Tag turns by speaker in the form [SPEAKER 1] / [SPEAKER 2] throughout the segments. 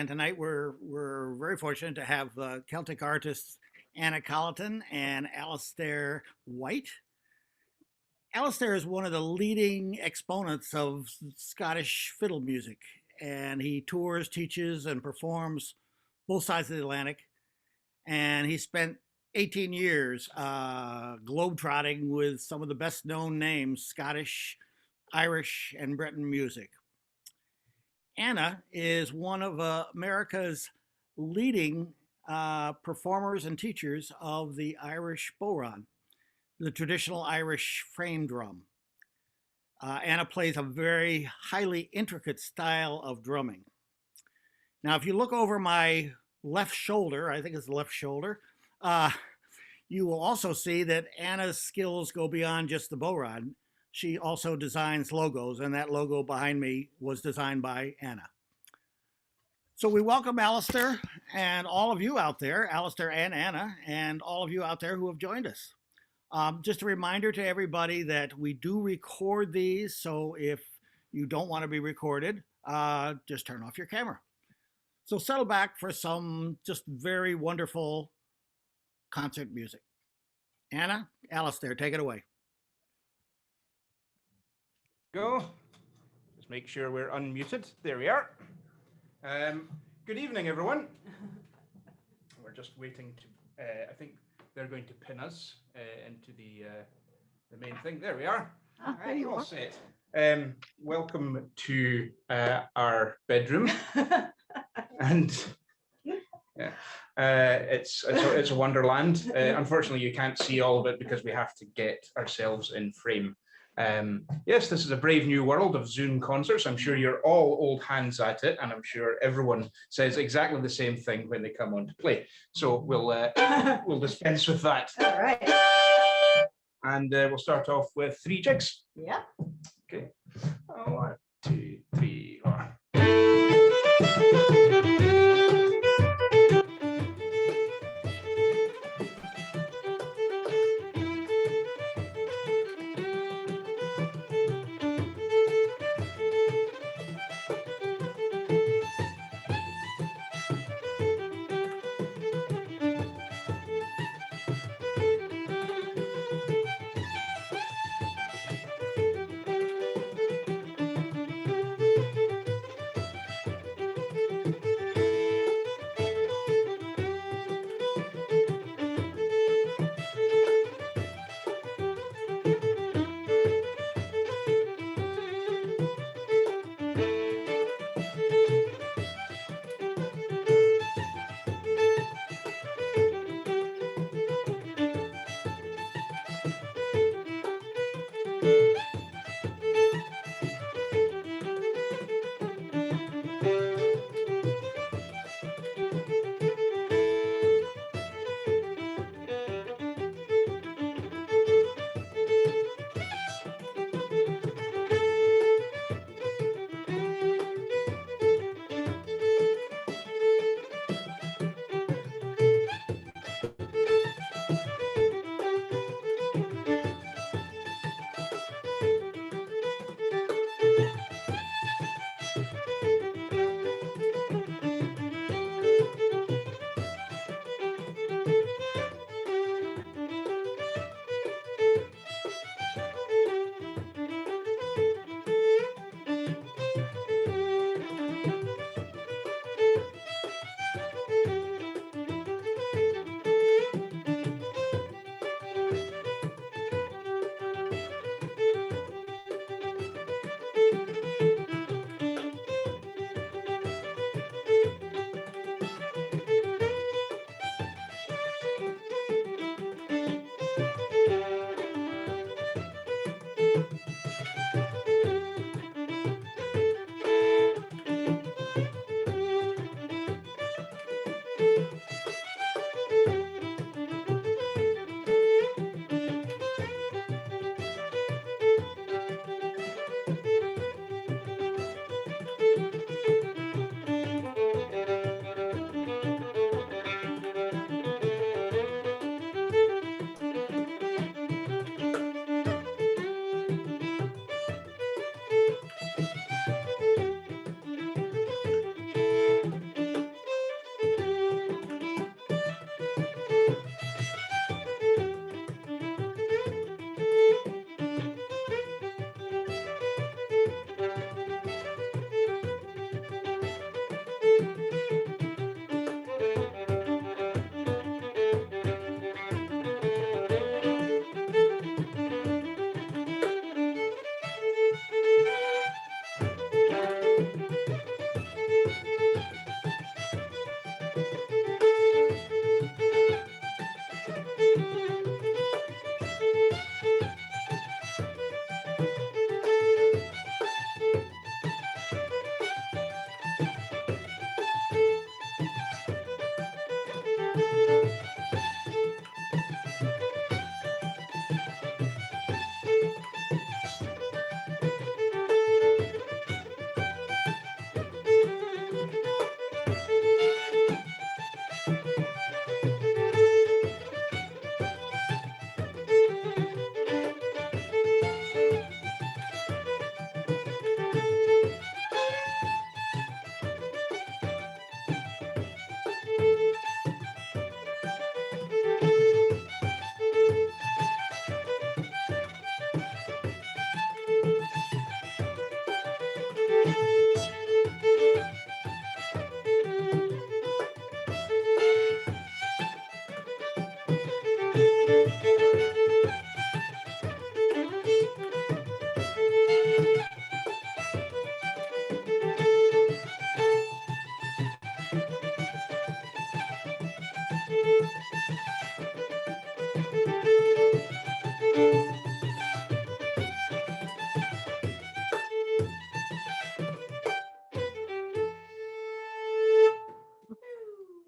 [SPEAKER 1] And tonight we're very fortunate to have Celtic artists Anna Colliton and Alasdair White. Alasdair is one of the leading exponents of Scottish fiddle music, and he tours, teaches, and performs both sides of the Atlantic. And he spent 18 years globetrotting with some of the best known names, Scottish, Irish, and Breton music. Anna is one of America's leading performers and teachers of the Irish bodhrán, the traditional Irish frame drum. Anna plays a very highly intricate style of drumming. Now, if you look over my left shoulder, I think it's the left shoulder, you will also see that Anna's skills go beyond just the bodhrán. She also designs logos, and that logo behind me was designed by Anna. So we welcome Alasdair and all of you out there, Alasdair and Anna, and all of you out there who have joined us. Just a reminder to everybody that we do record these, so if you don't want to be recorded, just turn off your camera. So settle back for some just very wonderful concert music. Anna, Alasdair, take it away.
[SPEAKER 2] Go. Just make sure we're unmuted. There we are. Good evening, everyone. We're just waiting to, I think they're going to pin us into the main thing. There we are.
[SPEAKER 3] All right.
[SPEAKER 2] All set. Welcome to our bedroom. And it's a wonderland. Unfortunately, you can't see all of it because we have to get ourselves in frame. Yes, this is a brave new world of Zoom concerts. I'm sure you're all old hands at it, and I'm sure everyone says exactly the same thing when they come on to play. So we'll dispense with that.
[SPEAKER 3] All right.
[SPEAKER 2] And we'll start off with 3 jigs.
[SPEAKER 3] Yeah.
[SPEAKER 2] Okay. 1, 2, 3, 4.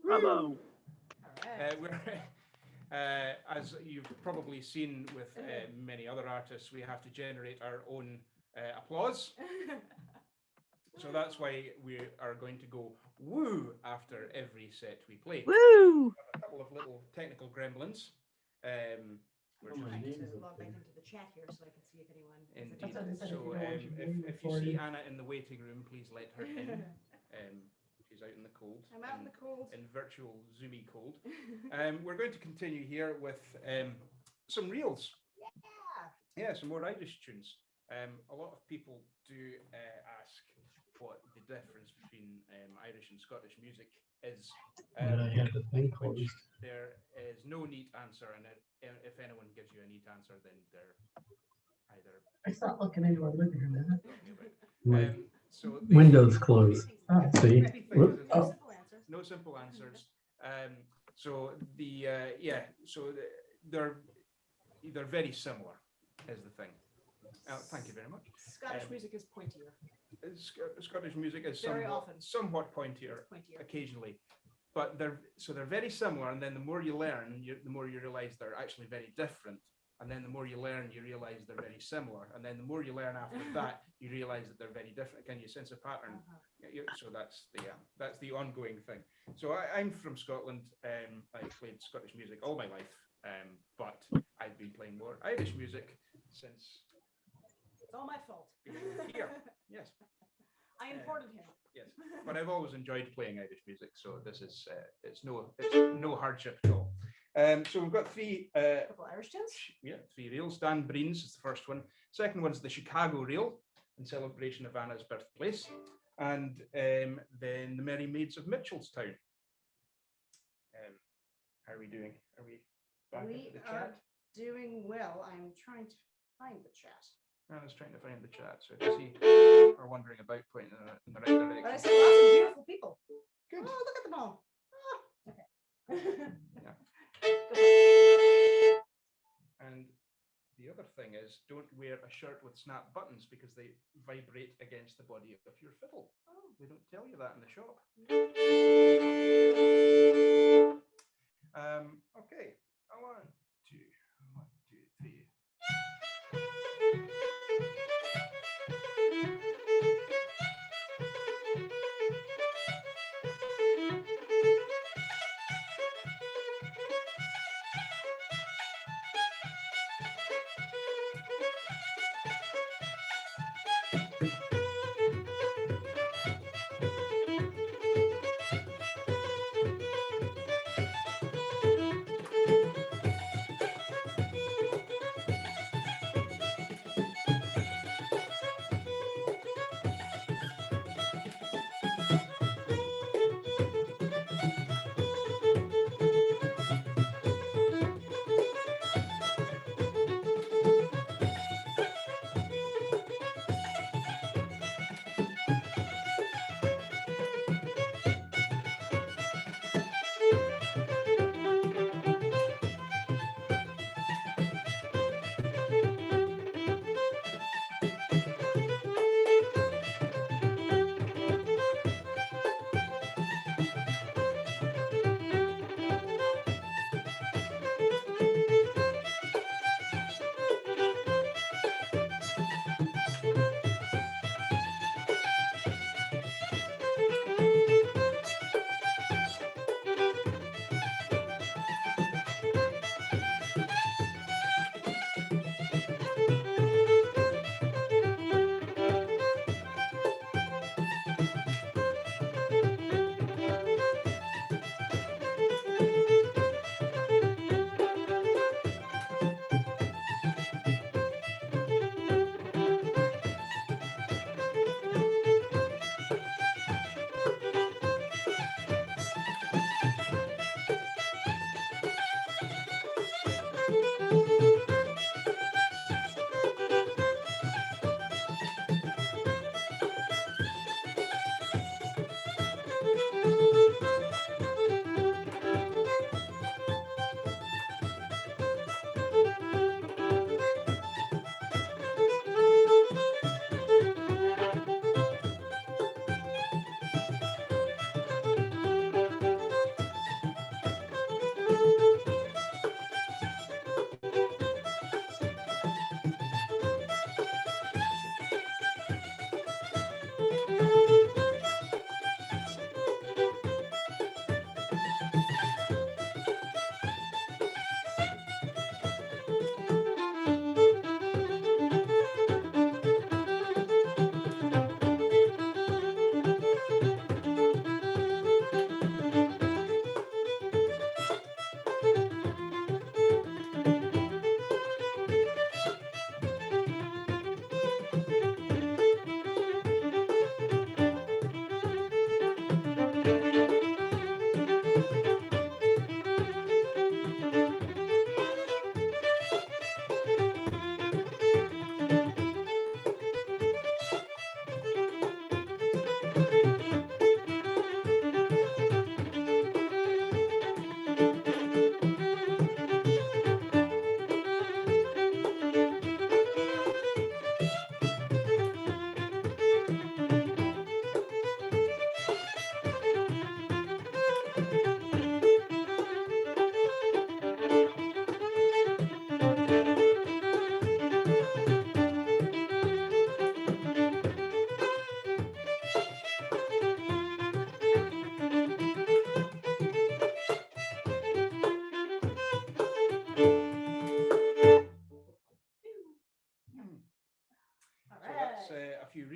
[SPEAKER 3] Bravo.
[SPEAKER 2] As you've probably seen with many other artists, we have to generate our own applause. So that's why we are going to go woo after every set we play.
[SPEAKER 3] Woo!
[SPEAKER 2] A couple of little technical gremlins. We're
[SPEAKER 4] I'm trying
[SPEAKER 2] just,
[SPEAKER 4] to log back into the chat here so I can see if anyone.
[SPEAKER 2] indeed. So if you see Anna in the waiting room, please let her in. She's out in the cold.
[SPEAKER 4] I'm out in the cold.
[SPEAKER 2] In virtual zoomy cold. We're going to continue here with some reels.
[SPEAKER 4] Yeah.
[SPEAKER 2] Yeah, some more Irish tunes. A lot of people do ask what the difference between Irish and Scottish music is.
[SPEAKER 5] I had the thing closed.
[SPEAKER 2] Which there is no neat answer, and if anyone gives you a neat answer, then they're either
[SPEAKER 5] I stopped looking into our living room.
[SPEAKER 2] talking about. So
[SPEAKER 5] Windows closed. See? Whoop.
[SPEAKER 4] No
[SPEAKER 5] Oh.
[SPEAKER 4] simple answers.
[SPEAKER 2] No simple answers. So they're very similar, is the thing. Thank you very much.
[SPEAKER 4] Scottish music is pointier.
[SPEAKER 2] Scottish music is
[SPEAKER 4] Very often.
[SPEAKER 2] somewhat pointier
[SPEAKER 4] Pointier.
[SPEAKER 2] occasionally, but they're very similar. And then the more you learn, the more you realize they're actually very different. And then the more you learn, you realize they're very similar. And then the more you learn after that, you realize that they're very different. Can you sense a pattern? So that's the ongoing thing. So I'm from Scotland. I played Scottish music all my life, but I've been playing more Irish music since
[SPEAKER 4] It's all my fault.
[SPEAKER 2] being here. Yes.
[SPEAKER 4] I imported him.
[SPEAKER 2] Yes, but I've always enjoyed playing Irish music, so this is it's no hardship at all. So we've got three
[SPEAKER 4] Couple Irish tunes.
[SPEAKER 2] three reels. Dan Breen's is the first one. Second one's the Chicago reel in celebration of Anna's birthplace, and then the Merry Maids of Mitchellstown. How are we doing? Are we back
[SPEAKER 4] We
[SPEAKER 2] into the
[SPEAKER 4] are
[SPEAKER 2] chat?
[SPEAKER 4] doing well. I'm trying to find the chat.
[SPEAKER 2] Anna's trying to find the chat, so if you see are wondering about pointing in the right direction.
[SPEAKER 4] But I see lots of beautiful people.
[SPEAKER 2] Good.
[SPEAKER 4] Oh, look at them all. Oh, okay.
[SPEAKER 2] Yeah.
[SPEAKER 4] Go
[SPEAKER 2] And the other thing is, don't wear a shirt with snap buttons because they vibrate against the body of your fiddle.
[SPEAKER 4] Oh.
[SPEAKER 2] They don't tell you that in the shop. Okay. One, two, three.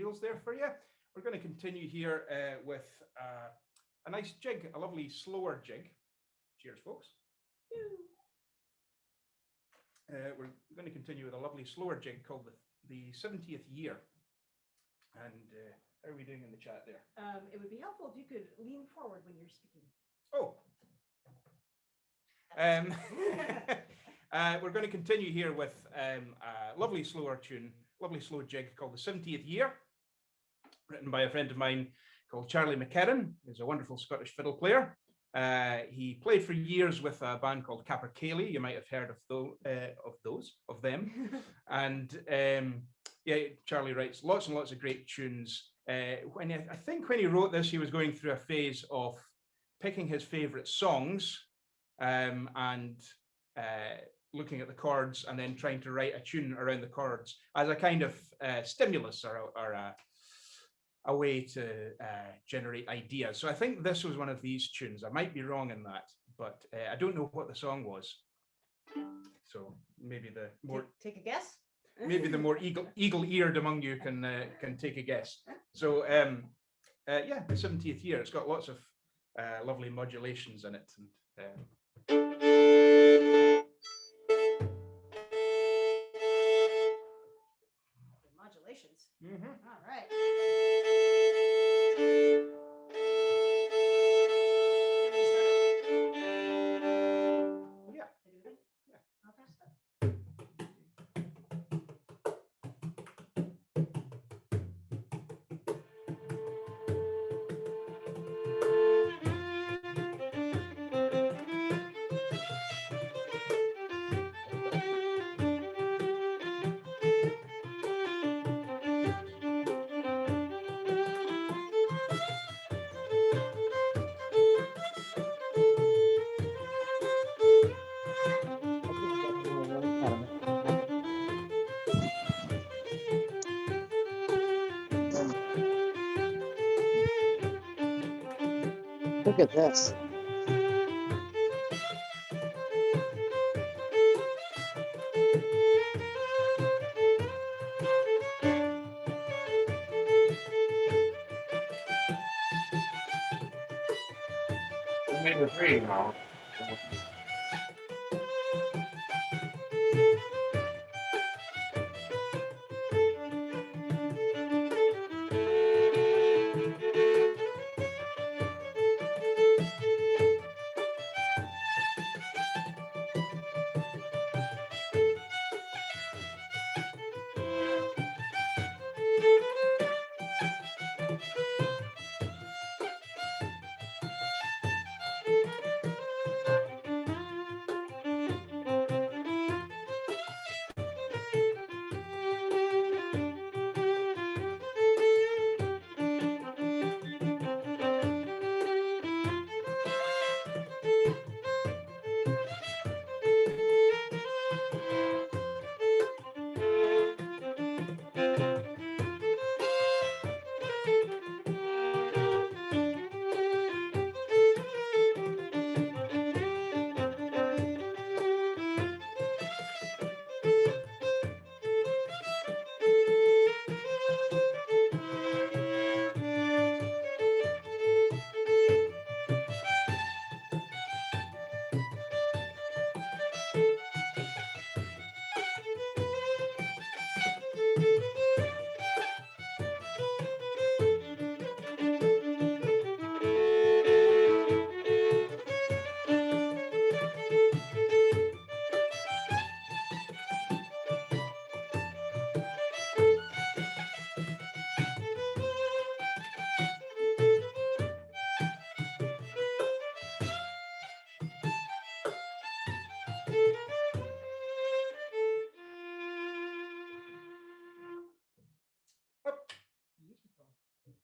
[SPEAKER 2] materials there for you. We're going to continue here with a nice jig, a lovely slower jig. Cheers, folks. We're going to continue with a lovely slower jig called the 70th Year. And how are we doing in the chat there?
[SPEAKER 4] It would be helpful if you could lean forward when you're speaking.
[SPEAKER 2] Oh. We're going to continue here with a lovely slower tune, lovely slow jig called the 70th Year, written by a friend of mine called Charlie Makar. He's a wonderful Scottish fiddle player. He played for years with a band called Capercaillie. You might have heard of them. And yeah, Charlie writes lots and lots of great tunes. I think when he wrote this, he was going through a phase of picking his favorite songs and looking at the chords and then trying to write a tune around the chords as a kind of stimulus or a way to generate ideas. So I think this was one of these tunes. I might be wrong in that, but I don't know what the song was. So maybe the more
[SPEAKER 4] take a guess.
[SPEAKER 2] maybe the more eagle-eared among you can take a guess. So yeah, the 70th Year. It's got lots of lovely modulations in it. And,
[SPEAKER 4] modulations.
[SPEAKER 2] mm-hmm.
[SPEAKER 4] All right.
[SPEAKER 2] Yeah.
[SPEAKER 4] Yeah. I'll pass that.
[SPEAKER 3] Look at this.
[SPEAKER 2] Maybe three now.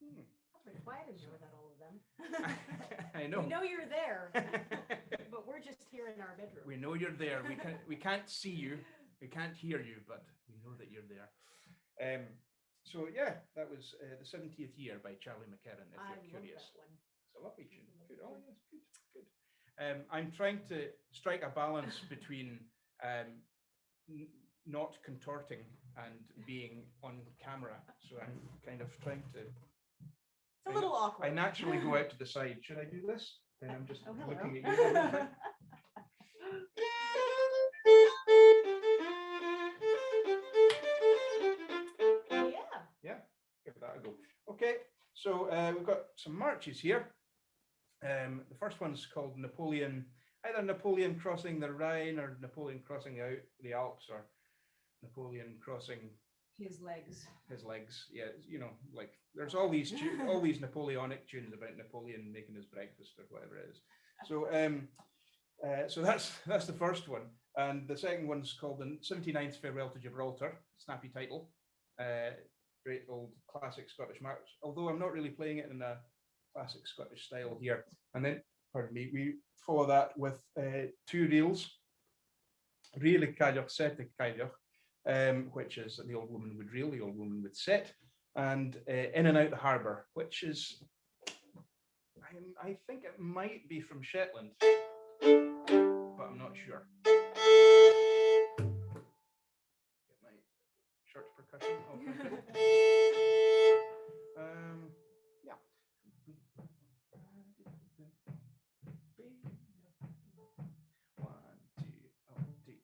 [SPEAKER 4] Beautiful. Awfully quiet in here without all of them.
[SPEAKER 2] I know.
[SPEAKER 4] We know you're there, but we're just here in our bedroom.
[SPEAKER 2] We know you're there. We can't see you. We can't hear you, but we know that you're there. So yeah, that was the 70th Year by Charlie Makar, if
[SPEAKER 4] I
[SPEAKER 2] you're
[SPEAKER 4] love
[SPEAKER 2] curious.
[SPEAKER 4] that one.
[SPEAKER 2] It's a lovely tune. Good. Oh yes, good. I'm trying to strike a balance between not contorting and being on camera. So I'm kind of trying to.
[SPEAKER 4] It's a little awkward.
[SPEAKER 2] I naturally go out to the side. Should I do this? Then I'm just
[SPEAKER 4] Oh, hello.
[SPEAKER 2] looking at you.
[SPEAKER 4] Yeah.
[SPEAKER 2] Yeah, give that a go. Okay, so we've got some marches here. The first one's called Napoleon, either Napoleon crossing the Rhine or Napoleon crossing out the Alps or Napoleon crossing
[SPEAKER 4] His legs.
[SPEAKER 2] his legs. Yeah, you know, like there's all these all these Napoleonic tunes about Napoleon making his breakfast or whatever it is. So so that's the first one, and the second one's called the 79th Farewell to Gibraltar. Snappy title. Great old classic Scottish march, although I'm not really playing it in a classic Scottish style here. And then, pardon me, we follow that with two reels. Really caileach, sete caileach, which is the old woman would reel, the old woman would set, and in and out the harbour, which is, I think it might be from Shetland, but I'm not sure. Get my short percussion. Yeah. One, two, oh, two.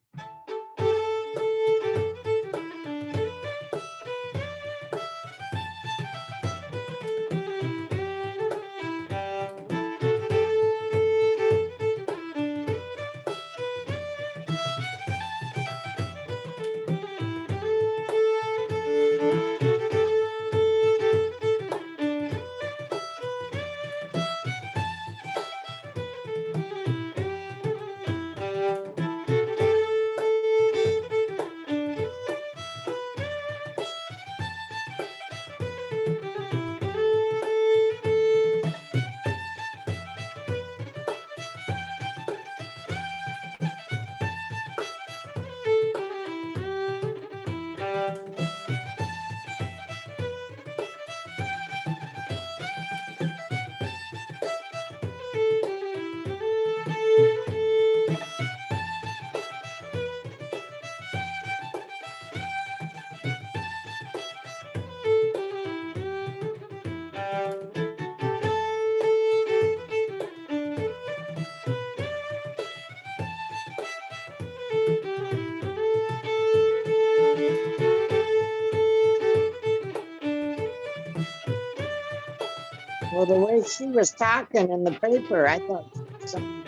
[SPEAKER 3] Well, the way she was talking in the paper, I thought some.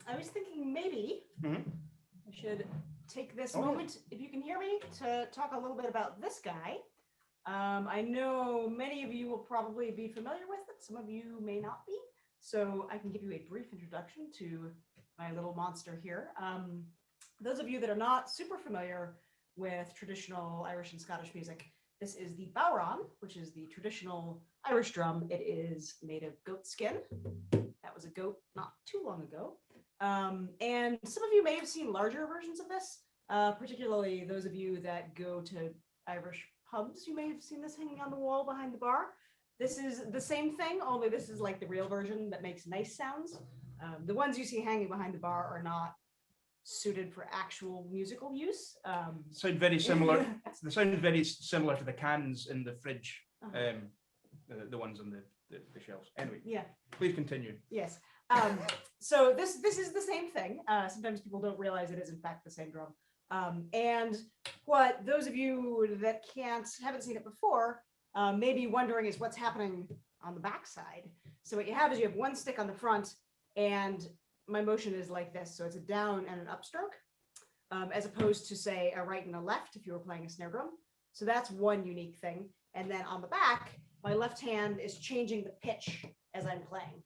[SPEAKER 4] I was thinking maybe
[SPEAKER 2] Mhm.
[SPEAKER 4] I should take this
[SPEAKER 2] Oh, yeah.
[SPEAKER 4] moment, if you can hear me, to talk a little bit about this guy. I know many of you will probably be familiar with it. Some of you may not be. So I can give you a brief introduction to my little monster here. Those of you that are not super familiar with traditional Irish and Scottish music, this is the bodhrán, which is the traditional Irish drum. It is made of goat skin. That was a goat not too long ago. And some of you may have seen larger versions of this, particularly those of you that go to Irish pubs. You may have seen this hanging on the wall behind the bar. This is the same thing, only this is like the real version that makes nice sounds. The ones you see hanging behind the bar are not suited for actual musical use.
[SPEAKER 2] Sound very similar. They sound very similar to the cans in the fridge,
[SPEAKER 4] Uh-huh.
[SPEAKER 2] the ones on the shelves. Anyway,
[SPEAKER 4] Yeah.
[SPEAKER 2] please continue.
[SPEAKER 4] Yes. So this is the same thing. Sometimes people don't realize it is in fact the same drum. And what those of you that haven't seen it before may be wondering is what's happening on the backside. So what you have is you have one stick on the front, and my motion is like this. So it's a down and an upstroke, as opposed to say a right and a left if you were playing a snare drum. So that's one unique thing. And then on the back, my left hand is changing the pitch as I'm playing.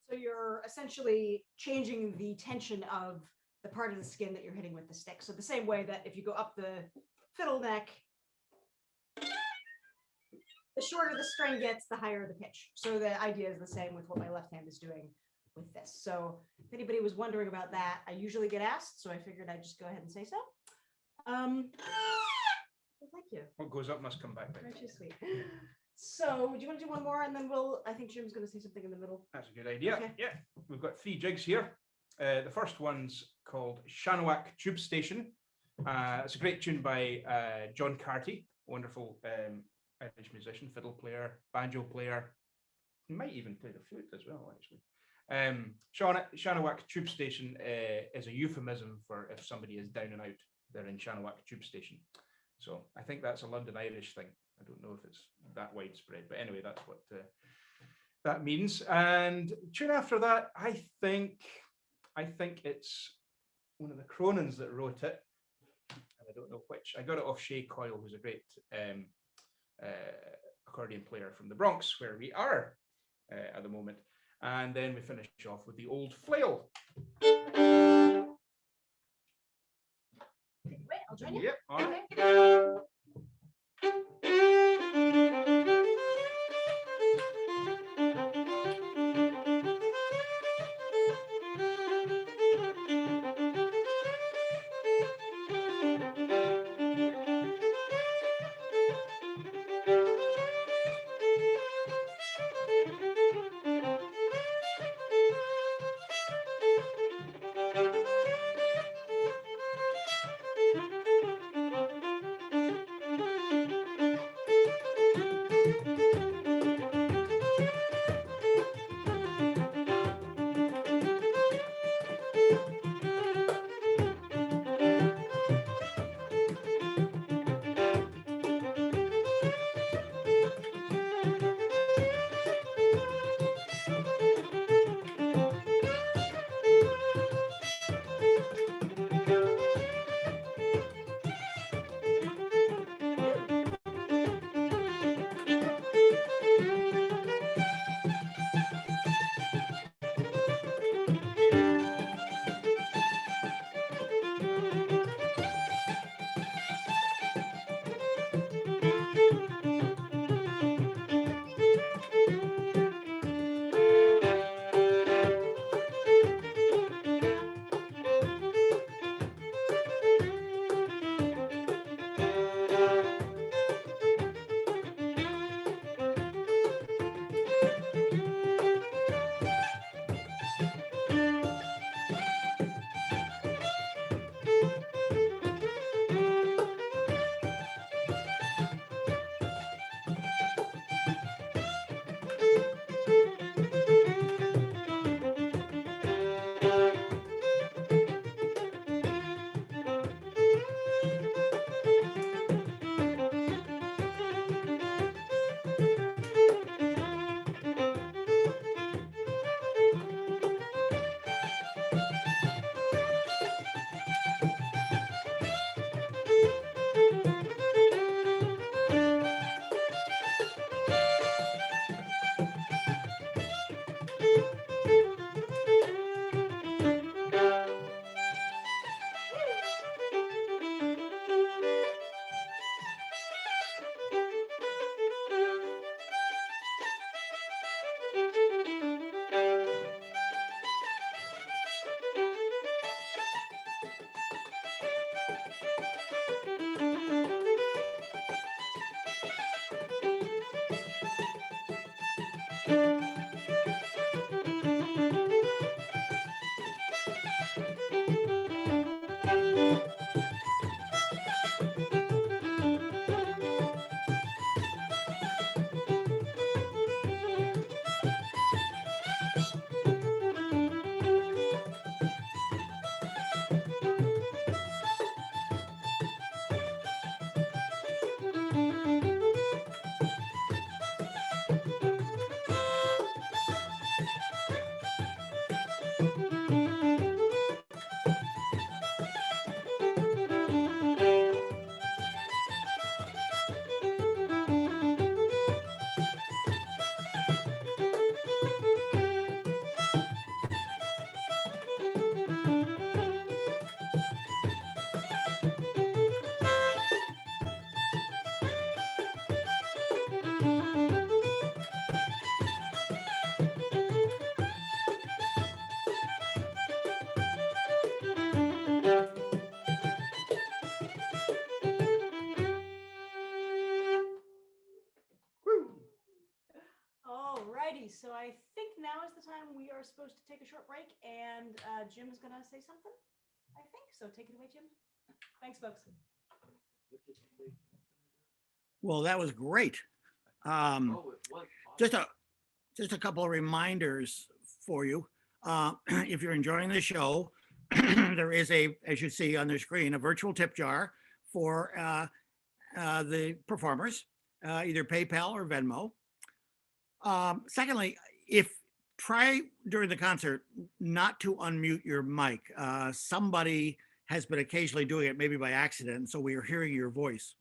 [SPEAKER 4] So you're essentially changing the tension of the part of the skin that you're hitting with the stick. So the same way that if you go up the fiddle neck, the shorter the string gets, the higher the pitch. So the idea is the same with what my left hand is doing with this. So if anybody was wondering about that, I usually get asked, so I figured I'd just go ahead and say so. Well, thank you.
[SPEAKER 2] What goes up must come back.
[SPEAKER 4] Very too sweet. So do you want to do one more, and then I think Jim's going to say something in the middle.
[SPEAKER 2] That's a good idea.
[SPEAKER 4] Okay.
[SPEAKER 2] Yeah, we've got 3 jigs here. The first one's called Shanawak Tube Station. It's a great tune by John Carty, wonderful Irish musician, fiddle player, banjo player. He might even play the flute as well, actually. Shanawak Tube Station is a euphemism for if somebody is down and out, they're in Shanawak Tube Station. So I think that's a London Irish thing. I don't know if it's that widespread, but anyway, that's what that means. And tune after that, I think it's one of the Cronins that wrote it. And I don't know which. I got it off Shay Coyle, who's a great accordion player from the Bronx, where we are at the moment. And then we finish off with the Old Flail.
[SPEAKER 4] Wait, I'll join you.
[SPEAKER 2] Yep. All right.
[SPEAKER 4] Okay. Alrighty, so I think now is the time we are supposed to take a short break, and Jim is gonna say something. I think so. Take it away, Jim. Thanks, folks.
[SPEAKER 1] Well, that was great. Just a couple of reminders for you. If you're enjoying the show, there is as you see on the screen, a virtual tip jar for the performers, either PayPal or Venmo. Secondly, try during the concert not to unmute your mic. Somebody has been occasionally doing it, maybe by accident, so we are hearing your voice.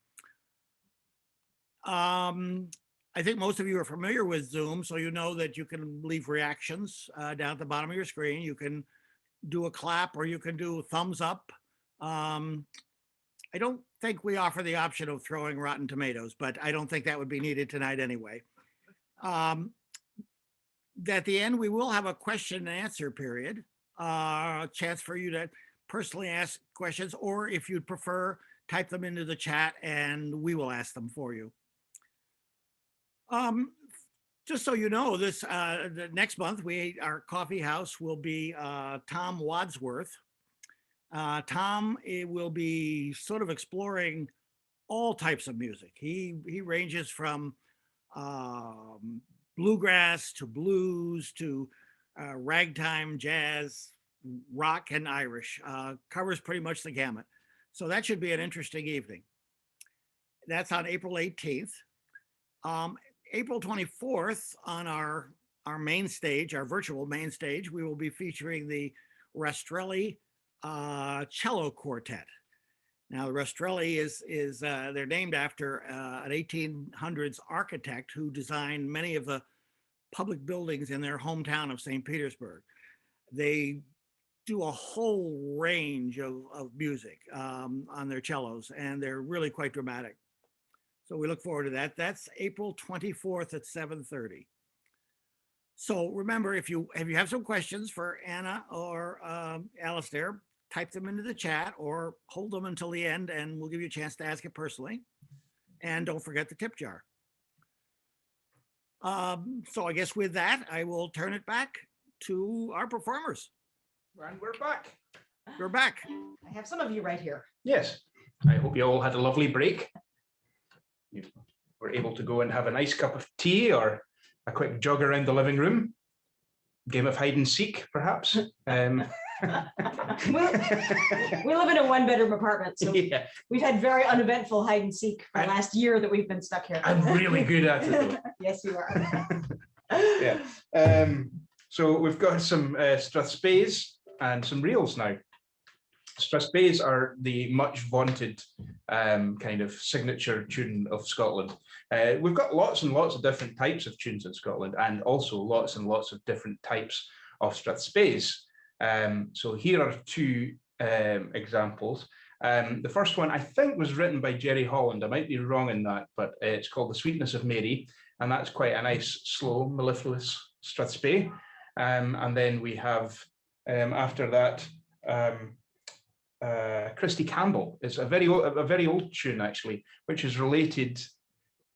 [SPEAKER 1] I think most of you are familiar with Zoom, so you know that you can leave reactions down at the bottom of your screen. You can do a clap or you can do a thumbs up. I don't think we offer the option of throwing rotten tomatoes, but I don't think that would be needed tonight anyway. At the end, we will have a question and answer period, a chance for you to personally ask questions, or if you'd prefer, type them into the chat and we will ask them for you. Just so you know, the next month, our coffee house will be Tom Wadsworth. Tom will be sort of exploring all types of music. He ranges from bluegrass to blues to ragtime, jazz, rock, and Irish. Covers pretty much the gamut. So that should be an interesting evening. That's on April 18th. April 24th, on our main stage, our virtual main stage, we will be featuring the Rastrelli Cello Quartet. Now, the Rastrelli is they're named after an 1800s architect who designed many of the public buildings in their hometown of St. Petersburg. They do a whole range of music on their cellos, and they're really quite dramatic. So we look forward to that. That's April 24th at 7:30. So remember, if you have some questions for Anna or Alasdair, type them into the chat or hold them until the end and we'll give you a chance to ask it personally. And don't forget the tip jar. So I guess with that, I will turn it back to our performers.
[SPEAKER 2] And we're back.
[SPEAKER 1] We're back.
[SPEAKER 4] I have some of you right here.
[SPEAKER 2] Yes, I hope you all had a lovely break. You were able to go and have a nice cup of tea or a quick jog around the living room. Game of hide and seek, perhaps.
[SPEAKER 4] We live in a one-bedroom apartment, so
[SPEAKER 2] Yeah.
[SPEAKER 4] we've had very uneventful hide and seek for the last year that we've been stuck here.
[SPEAKER 2] I'm really good at it, though.
[SPEAKER 4] Yes, you are.
[SPEAKER 2] Yeah. So we've got some strathspeys and some reels now. Strathspeys are the much vaunted kind of signature tune of Scotland. We've got lots and lots of different types of tunes in Scotland, and also lots and lots of different types of strathspeys. So here are two examples. The first one I think was written by Jerry Holland. I might be wrong in that, but it's called The Sweetness of Mary, and that's quite a nice, slow, mellifluous strathspey. And then we have, after that, Christy Campbell. It's a very old tune, actually, which is related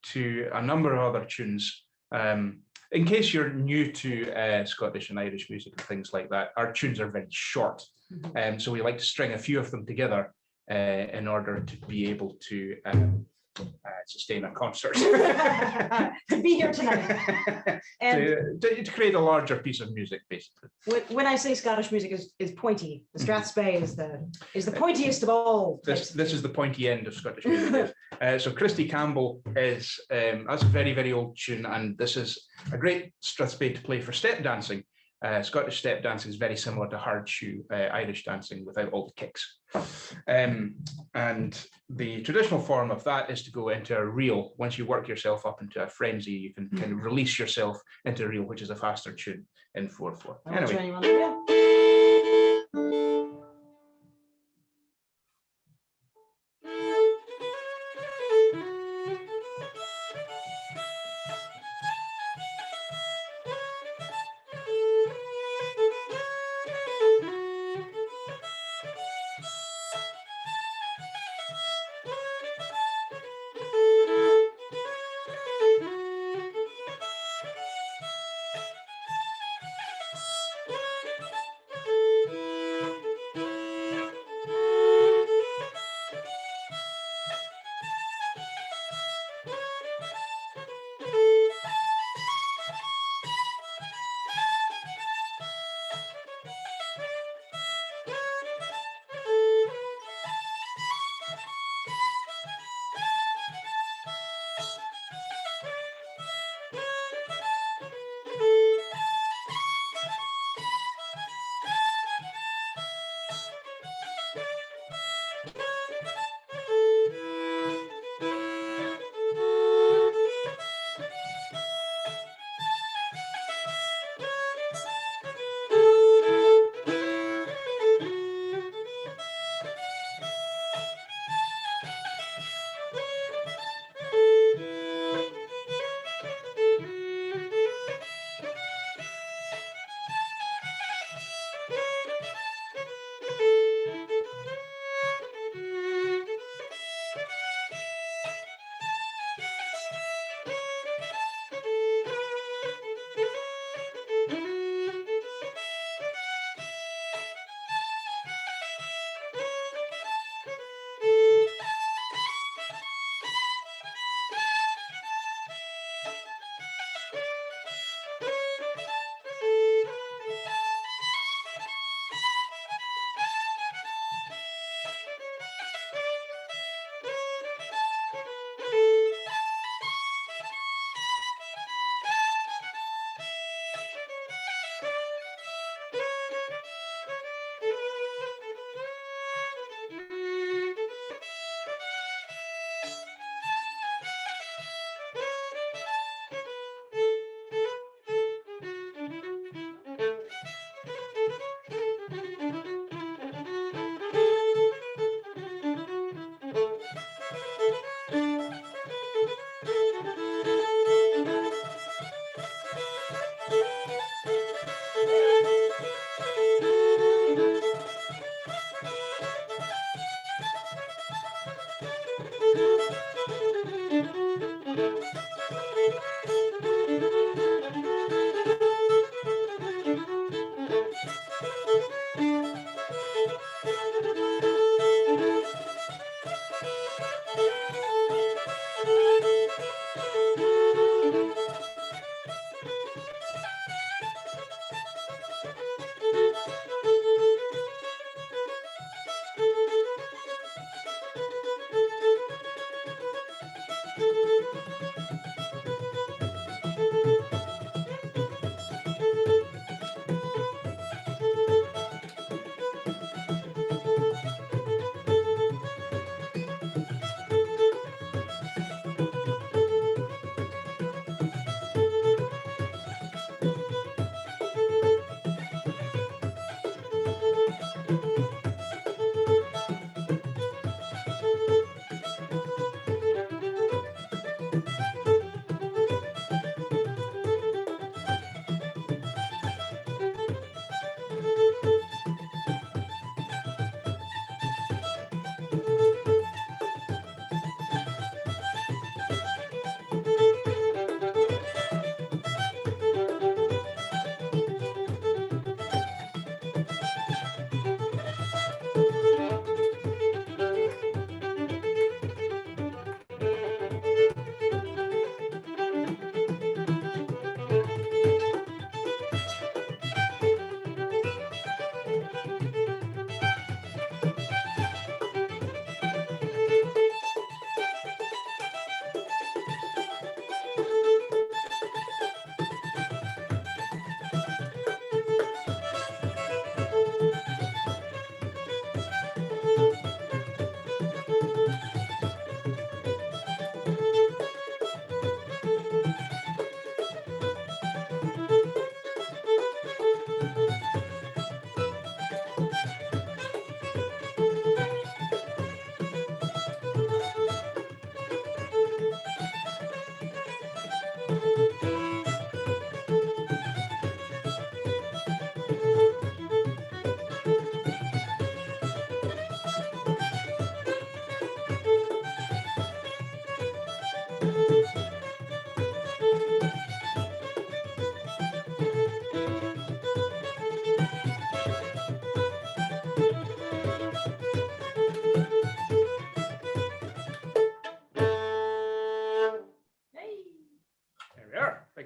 [SPEAKER 2] to a number of other tunes. In case you're new to Scottish and Irish music and things like that, our tunes are very short. So we like to string a few of them together in order to be able to sustain a concert.
[SPEAKER 4] To be here tonight. And
[SPEAKER 2] to create a larger piece of music, basically.
[SPEAKER 4] when I say Scottish music is pointy, the Strathspey is the pointiest of all.
[SPEAKER 2] This is the pointy end of Scottish music. So Christy Campbell is that's a very, very old tune, and this is a great Strathspey to play for step dancing. Scottish step dancing is very similar to hard shoe Irish dancing without all the kicks. And the traditional form of that is to go into a reel. Once you work yourself up into a frenzy, you can kind of release yourself into a reel, which is a faster tune in 4/4. Anyway.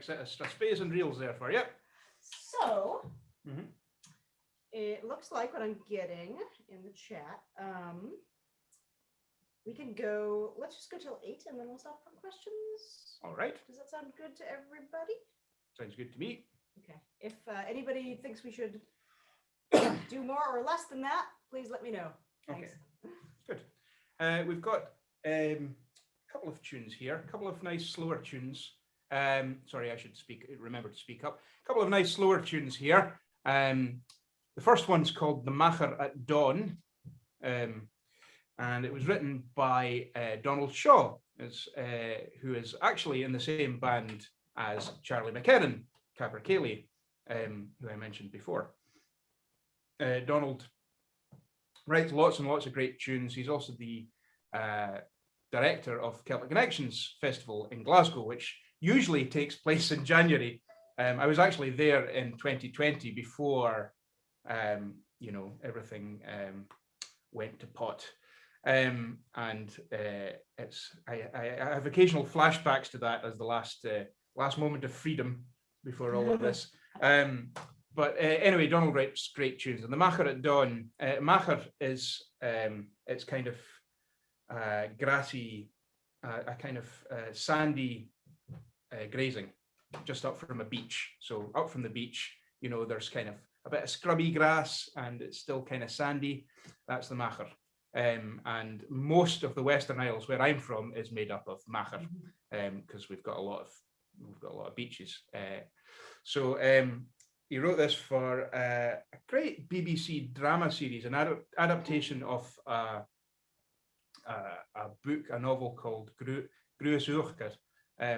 [SPEAKER 2] set of spades and reels there for you.
[SPEAKER 4] So
[SPEAKER 2] Mhm.
[SPEAKER 4] it looks like what I'm getting in the chat. We can go, let's just go till 8 and then we'll stop for questions.
[SPEAKER 2] All right.
[SPEAKER 4] Does that sound good to everybody?
[SPEAKER 2] Sounds good to me.
[SPEAKER 4] Okay. If anybody thinks we should do more or less than that, please let me know. Thanks.
[SPEAKER 2] Okay. Good. We've got a couple of tunes here, a couple of nice slower tunes. Sorry, I should remember to speak up. A couple of nice slower tunes here. The first one's called The Makar at Dawn. And it was written by Donald Shaw, who is actually in the same band as Charlie McKerran, Capercaillie, who I mentioned before. Donald writes lots and lots of great tunes. He's also the director of Celtic Connections Festival in Glasgow, which usually takes place in January. I was actually there in 2020 before, everything went to pot. I have occasional flashbacks to that as the last moment of freedom before all of this. Anyway, Donald writes great tunes, and the Makar at Dawn. Makar is it's kind of grassy, a kind of sandy grazing just up from a beach. So up from the beach, there's kind of a bit of scrubby grass, and it's still kind of sandy. That's the Makar. And most of the Western Isles, where I'm from, is made up of Makar, because we've got a lot of beaches. He wrote this for a great BBC drama series, an adaptation of a novel called Gruasurker,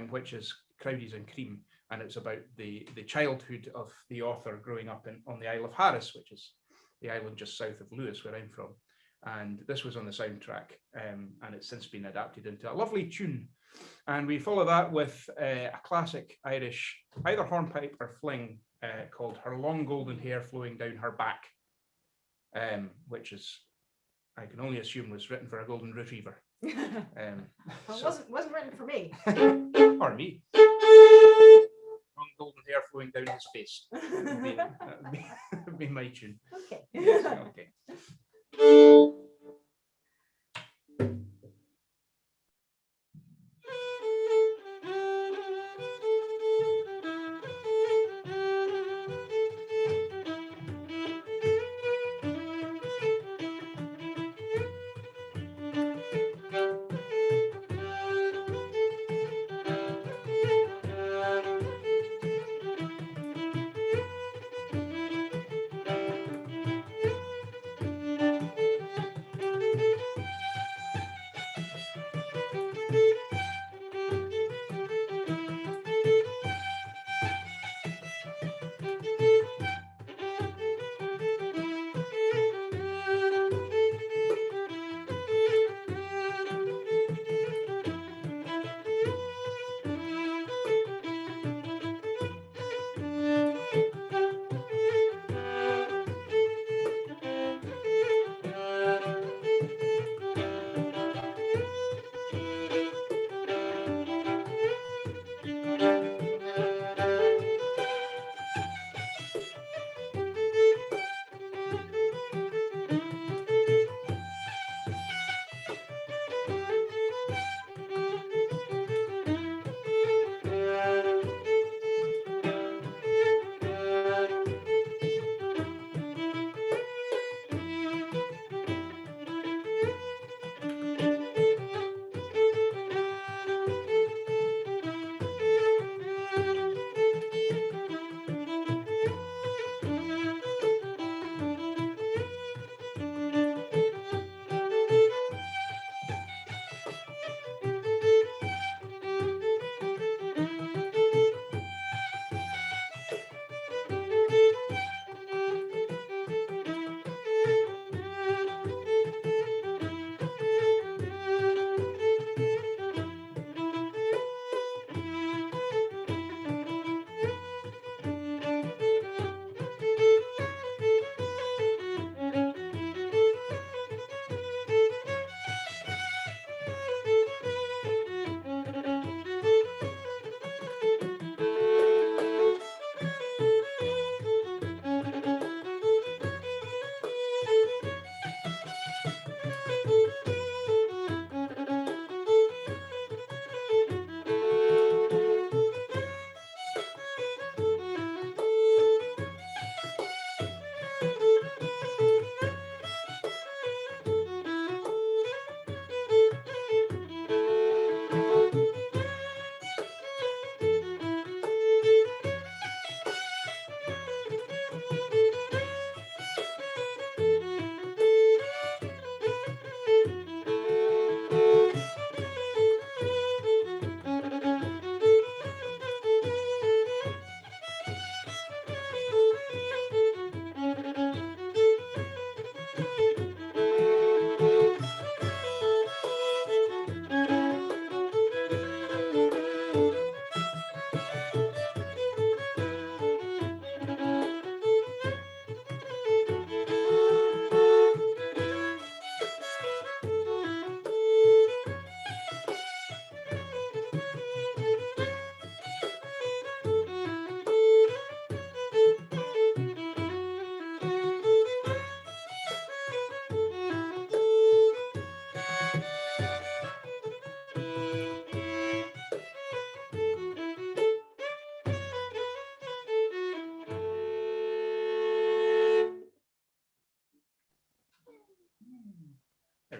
[SPEAKER 2] which is Crowdies and Cream, and it's about the childhood of the author growing up on the Isle of Harris, which is the island just south of Lewis, where I'm from. And this was on the soundtrack, and it's since been adapted into a lovely tune. And we follow that with a classic Irish, either hornpipe or fling, called Her Long Golden Hair Flowing Down Her Back, which is, I can only assume, was written for a golden retriever.
[SPEAKER 4] Well, it wasn't written for me.
[SPEAKER 2] Or me. Long golden hair flowing down his face. That would be my tune.
[SPEAKER 4] Okay.
[SPEAKER 2] Yes, okay.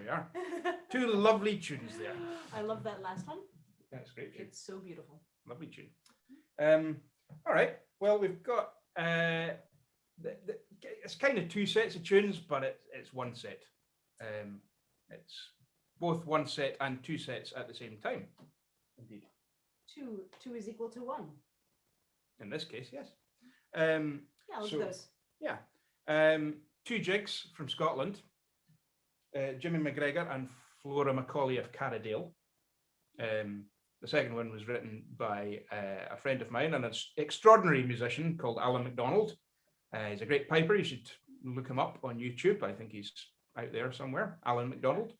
[SPEAKER 2] we are. Two lovely tunes there.
[SPEAKER 4] I love that last one.
[SPEAKER 2] That's great tune.
[SPEAKER 4] It's so beautiful.
[SPEAKER 2] Lovely tune. All right. Well, we've got it's kind of two sets of tunes, but it's one set. It's both one set and two sets at the same time. Indeed.
[SPEAKER 4] Two is equal to 1.
[SPEAKER 2] In this case, yes.
[SPEAKER 4] Yeah, look
[SPEAKER 2] So-
[SPEAKER 4] at those.
[SPEAKER 2] Yeah. Two jigs from Scotland. Jimmy McGregor and Flora Macaulay of Carradale. The second one was written by a friend of mine, an extraordinary musician called Alan MacDonald. He's a great piper. You should look him up on YouTube. I think he's out there somewhere, Alan MacDonald.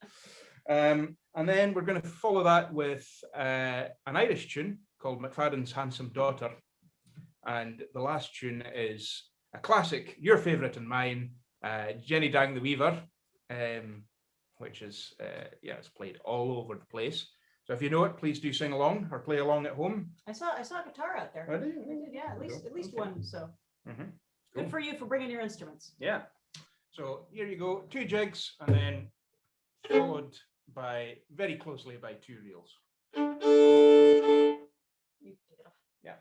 [SPEAKER 2] And then we're going to follow that with an Irish tune called McFadden's Handsome Daughter. And the last tune is a classic, your favourite and mine, Jenny Dang the Weaver, which is, it's played all over the place. So if you know it, please do sing along or play along at home.
[SPEAKER 4] I saw a guitar out there.
[SPEAKER 2] Oh, do you?
[SPEAKER 4] I did, yeah, at least
[SPEAKER 2] Okay.
[SPEAKER 4] one. So
[SPEAKER 2] Mhm.
[SPEAKER 4] good
[SPEAKER 2] Cool.
[SPEAKER 4] for you for bringing your instruments.
[SPEAKER 2] Yeah. So here you go, two jigs, and then followed by very closely by two reels.
[SPEAKER 4] You take it off.
[SPEAKER 2] Yeah.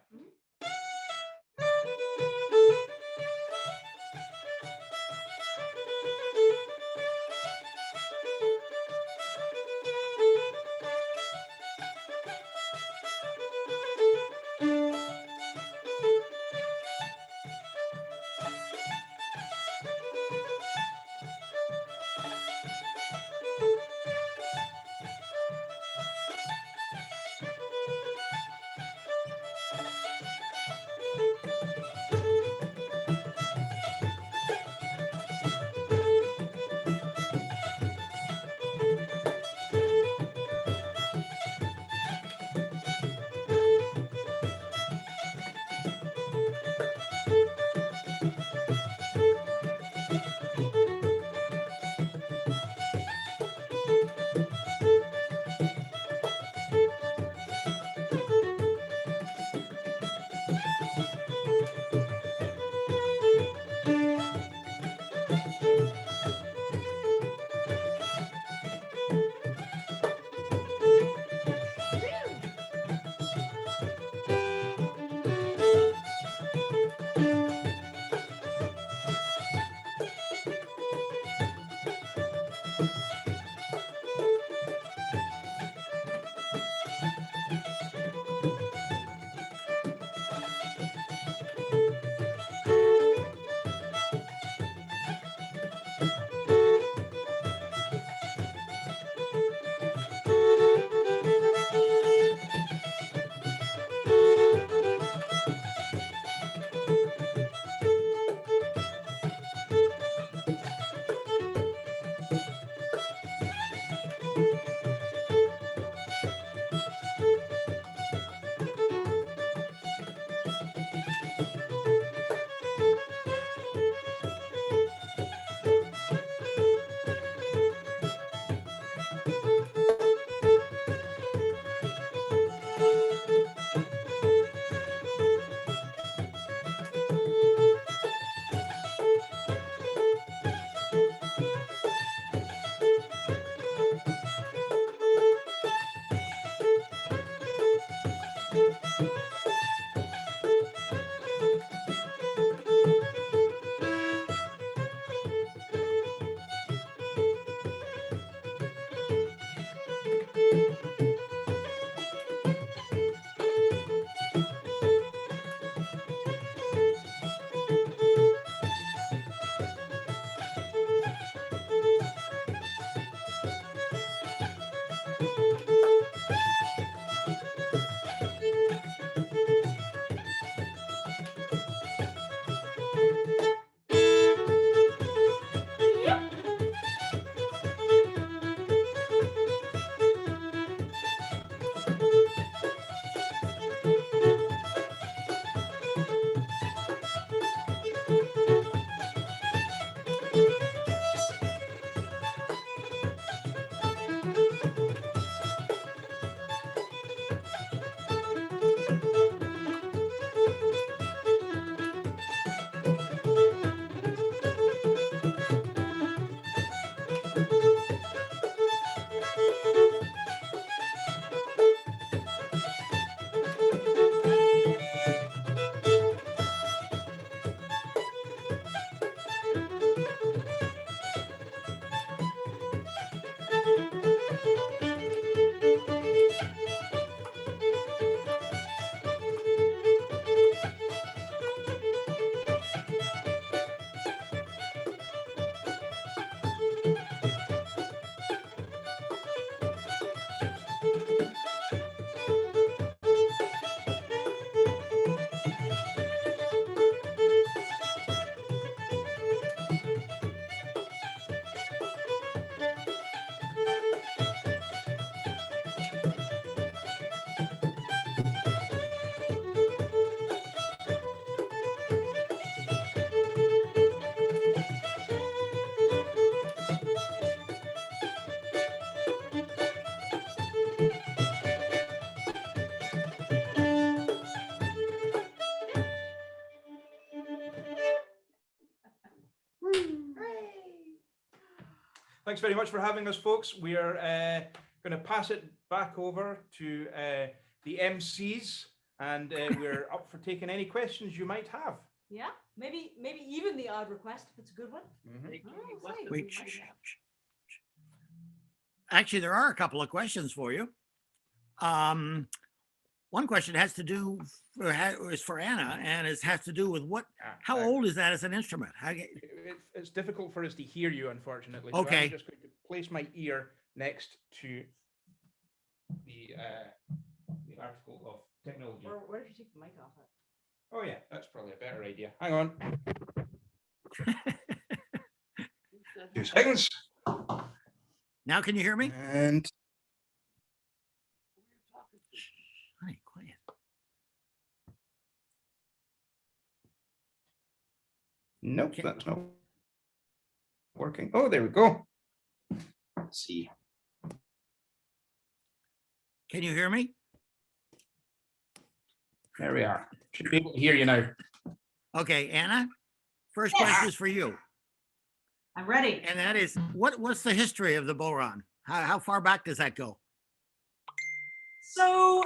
[SPEAKER 2] Thanks very much for having us, folks. We are going to pass it back over to the MCs, and we're up for taking any questions you might have.
[SPEAKER 4] Yeah, maybe even the odd request if it's a good one.
[SPEAKER 1] Wait, actually, there are a couple of questions for you. One question has to do is for Anna, and it has to do with how old is that as an instrument?
[SPEAKER 2] It's difficult for us to hear you, unfortunately.
[SPEAKER 1] Okay.
[SPEAKER 2] So I'm just going to place my ear next to the article of technology.
[SPEAKER 4] Or where did you take the mic off it?
[SPEAKER 2] Oh yeah, that's probably a better idea. Hang on. 2 seconds.
[SPEAKER 1] Now can you hear me?
[SPEAKER 2] And
[SPEAKER 1] Honey, quiet.
[SPEAKER 2] nope, that's not working. Oh, there we go. Let's see.
[SPEAKER 1] Can you hear me?
[SPEAKER 2] There we are. Should be able to hear you now.
[SPEAKER 1] Okay, Anna, first
[SPEAKER 4] Yes.
[SPEAKER 1] question is for you.
[SPEAKER 4] I'm ready.
[SPEAKER 1] And that is, what's the history of the bodhrán? How far back does that go?
[SPEAKER 4] So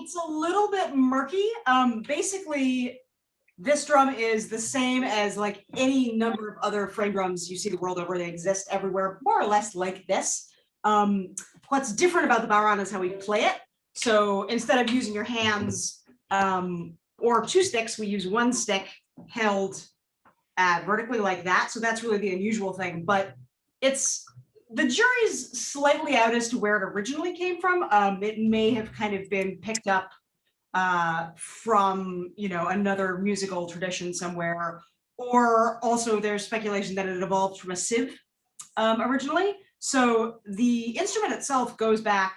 [SPEAKER 4] it's a little bit murky. Basically, this drum is the same as like any number of other frame drums you see the world over. They exist everywhere, more or less like this. What's different about the bodhrán is how we play it. So instead of using your hands or 2 sticks, we use 1 stick held vertically like that. So that's really the unusual thing. But the jury's slightly out as to where it originally came from. It may have kind of been picked up from, another musical tradition somewhere, or also there's speculation that it evolved from a sieve originally. So the instrument itself goes back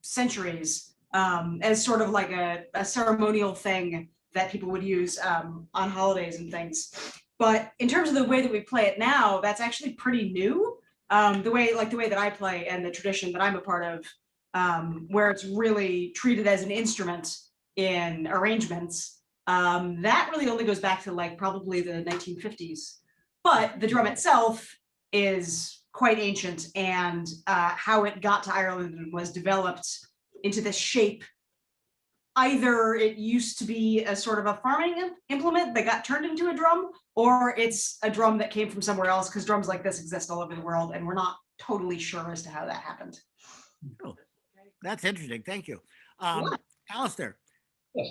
[SPEAKER 4] centuries as sort of like a ceremonial thing that people would use on holidays and things. But in terms of the way that we play it now, that's actually pretty new. The way that I play and the tradition that I'm a part of, where it's really treated as an instrument in arrangements, that really only goes back to like probably the 1950s. But the drum itself is quite ancient, and how it got to Ireland and was developed into this shape. Either it used to be a sort of a farming implement that got turned into a drum, or it's a drum that came from somewhere else, because drums like this exist all over the world, and we're not totally sure as to how that happened.
[SPEAKER 1] Oh, that's interesting. Thank you.
[SPEAKER 4] Yeah.
[SPEAKER 1] Alasdair,
[SPEAKER 2] Yes.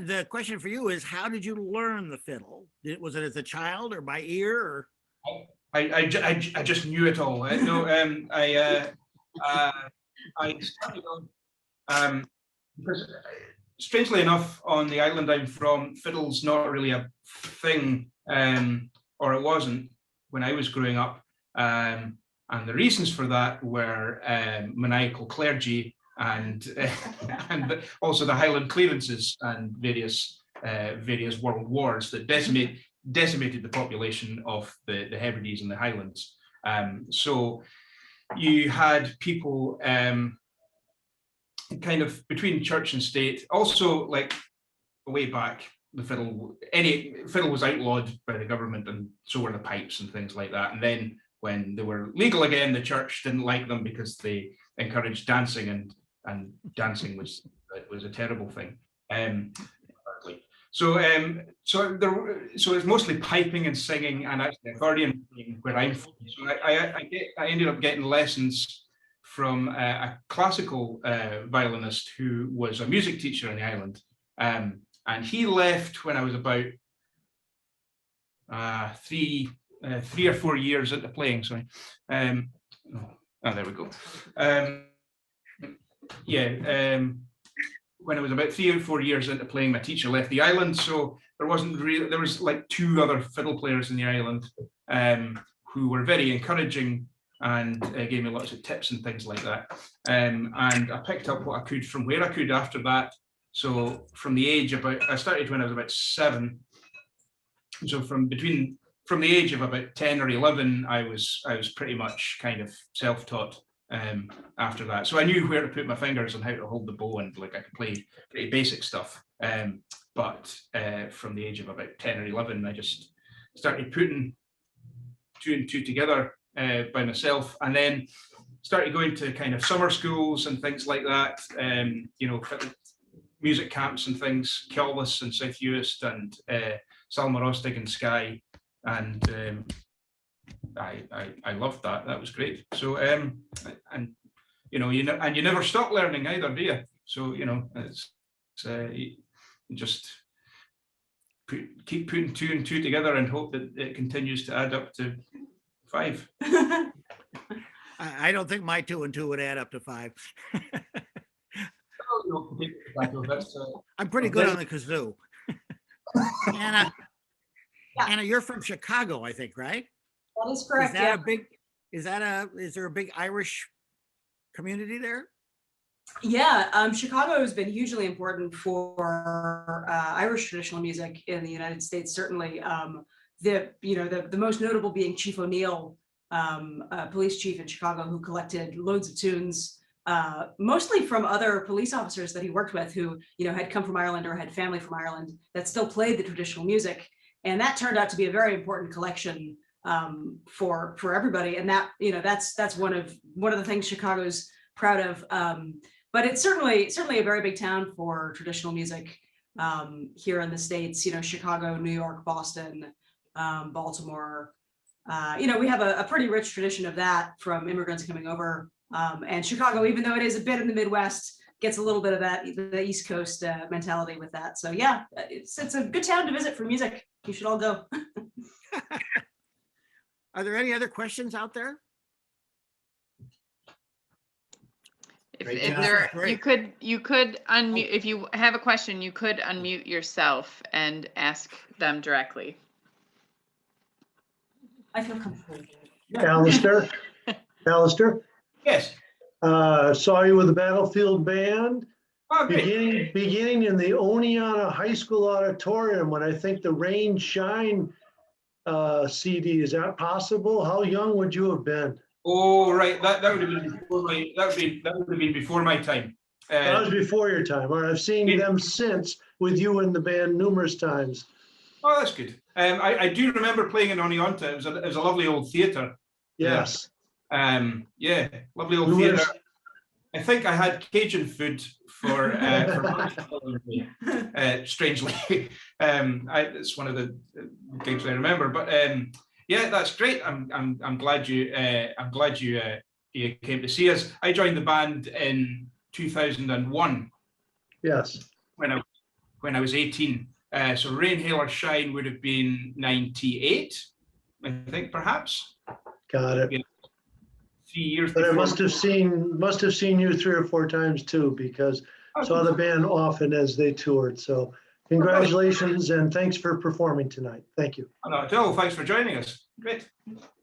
[SPEAKER 1] the question for you is, how did you learn the fiddle? Was it as a child or by ear? Or?
[SPEAKER 2] I just knew it all. No, I started on because strangely enough, on the island I'm from, fiddle's not really a thing, or it wasn't when I was growing up. And the reasons for that were maniacal clergy and and also the Highland clearances and various world wars that decimated the population of the Hebrides and the Highlands. So you had people kind of between church and state. Also, like way back, any fiddle was outlawed by the government, and so were the pipes and things like that. And then when they were legal again, the church didn't like them because they encouraged dancing, and dancing was a terrible thing. So it's mostly piping and singing, and actually accordion where I'm from. So I ended up getting lessons from a classical violinist who was a music teacher on the island, and he left when I was about 3 or 4 years into playing. Sorry, there we go. When I was about 3 or 4 years into playing, my teacher left the island, so there was like 2 other fiddle players in the island who were very encouraging and gave me lots of tips and things like that. And I picked up what I could from where I could after that. So from the age I started when I was about 7. So from the age of about 10 or 11, I was pretty much kind of self-taught after that. So I knew where to put my fingers and how to hold the bow, and like I could play pretty basic stuff. But from the age of about 10 or 11, I just started putting 2 and 2 together by myself, and then started going to kind of summer schools and things like that. You know, music camps and things, Killis and South Uist and Salmarostig and Skye, and I loved that. That was great. So and you know, you never stop learning either, do you? So you know, it's you just keep putting 2 and 2 together and hope that it continues to add up to 5.
[SPEAKER 1] I don't think my 2 and 2 would add up to 5. I'm pretty good on the kazoo. Anna,
[SPEAKER 4] Yeah.
[SPEAKER 1] Anna, you're from Chicago, I think, right?
[SPEAKER 4] That is correct.
[SPEAKER 1] Is that a big? Is there a big Irish community there?
[SPEAKER 4] Yeah, Chicago has been hugely important for Irish traditional music in the United States. Certainly, the most notable being Chief O'Neill, police chief in Chicago, who collected loads of tunes, mostly from other police officers that he worked with, who had come from Ireland or had family from Ireland that still played the traditional music, and that turned out to be a very important collection for everybody. And that that's one of the things Chicago's proud of. But it's certainly a very big town for traditional music here in the States. Chicago, New York, Boston, Baltimore. We have a pretty rich tradition of that from immigrants coming over. And Chicago, even though it is a bit in the Midwest, gets a little bit of that, the East Coast mentality with that. So yeah, it's a good town to visit for music. You should all go.
[SPEAKER 1] Are there any other questions out there?
[SPEAKER 6] If there, you could unmute, if you have a question, you could unmute yourself and ask them directly.
[SPEAKER 4] I feel comfortable.
[SPEAKER 5] Alasdair? Alasdair?
[SPEAKER 2] Yes.
[SPEAKER 5] Saw you with the Battlefield Band.
[SPEAKER 2] Oh, great.
[SPEAKER 5] Beginning in the Oneonta High School auditorium when I think the Rain Shine CD. Is that possible? How young would you have been?
[SPEAKER 2] Oh, right. That would have been before my that would have been before my time.
[SPEAKER 5] That was before your time. All right, I've seen them since with you and the band numerous times.
[SPEAKER 2] Oh, that's good. I do remember playing in Oneonta. It was a lovely old theatre.
[SPEAKER 5] Yes.
[SPEAKER 2] Yeah, lovely old theatre. I think I had Cajun food for strangely. It's one of the gigs I remember. But yeah, that's great. I'm glad you came to see us. I joined the band in 2001.
[SPEAKER 5] Yes.
[SPEAKER 2] When I was 18. So Rain, Hail or Shine would have been 98, I think, perhaps.
[SPEAKER 5] Got it.
[SPEAKER 2] 3 years.
[SPEAKER 5] But I must have seen you 3 or 4 times too, because I saw the band often as they toured. So congratulations and thanks for performing tonight. Thank you.
[SPEAKER 2] Not at all. Thanks for joining us. Great.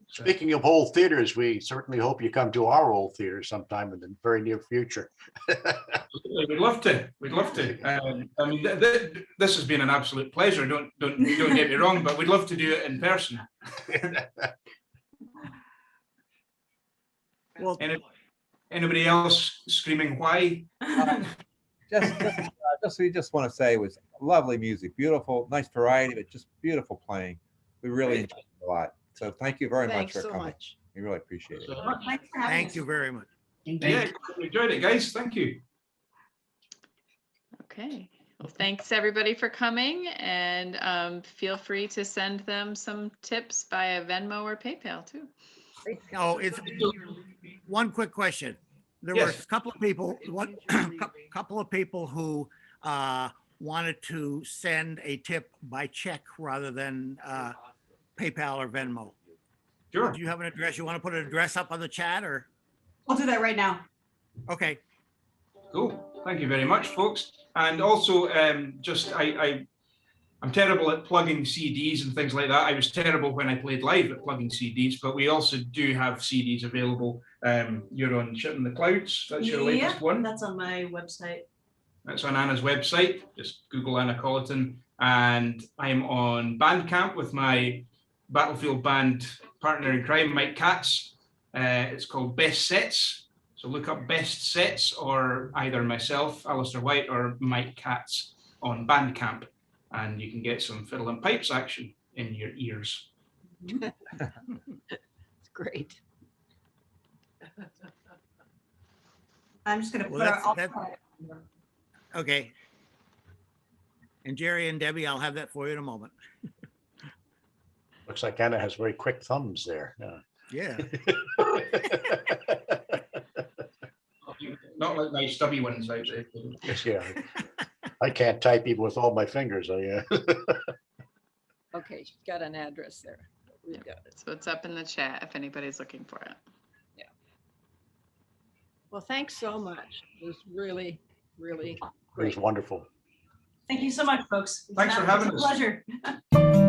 [SPEAKER 7] Speaking of old theaters, we certainly hope you come to our old theater sometime in the very near future.
[SPEAKER 2] We'd love to. We'd love to. I mean, this has been an absolute pleasure. Don't get me wrong, but we'd love to do it in person.
[SPEAKER 1] Well,
[SPEAKER 2] Anybody else screaming why?
[SPEAKER 8] We just want to say it was lovely music, beautiful, nice variety, but just beautiful playing. We really enjoyed it a lot. So thank you very much for coming. We really appreciate it.
[SPEAKER 1] thank you very much.
[SPEAKER 2] Yeah, enjoyed it, guys. Thank you.
[SPEAKER 6] Okay. Well, thanks everybody for coming, and feel free to send them some tips via Venmo or PayPal too.
[SPEAKER 1] Oh, it's one quick question. There were a couple of people, who wanted to send a tip by check rather than PayPal or Venmo.
[SPEAKER 2] Sure.
[SPEAKER 1] Do you have an address? You want to put an address up on the chat, or?
[SPEAKER 4] I'll do that right now.
[SPEAKER 1] Okay.
[SPEAKER 2] Cool. Thank you very much, folks. And also, I'm terrible at plugging CDs and things like that. I was terrible when I played live at plugging CDs, but we also do have CDs available. You're on Ship in the Clouds. That's your latest one.
[SPEAKER 4] That's on my website.
[SPEAKER 2] That's on Anna's website. Just Google Anna Colliton. And I'm on Bandcamp with my Battlefield Band partner in crime, Mike Katz. It's called Best Sets. So look up Best Sets, or either myself, Alasdair White, or Mike Katz on Bandcamp. And you can get some fiddle and pipes action in your ears.
[SPEAKER 9] Great.
[SPEAKER 4] I'm just gonna
[SPEAKER 1] Well,
[SPEAKER 4] put
[SPEAKER 1] that's- Okay. And Jerry and Debbie, I'll have that for you in a moment.
[SPEAKER 7] Looks like Anna has very quick thumbs there.
[SPEAKER 1] Yeah.
[SPEAKER 2] Not like my stubby ones out there.
[SPEAKER 7] Yes, yeah. I can't type even with all my fingers.
[SPEAKER 9] Okay, she's got an address there. We've got it.
[SPEAKER 6] So it's up in the chat if anybody's looking for it.
[SPEAKER 9] Well, thanks so much. It was really, really
[SPEAKER 7] It was
[SPEAKER 9] great.
[SPEAKER 7] wonderful.
[SPEAKER 4] Thank you so much, folks.
[SPEAKER 2] Thanks for
[SPEAKER 4] It's a
[SPEAKER 2] having us.
[SPEAKER 4] pleasure.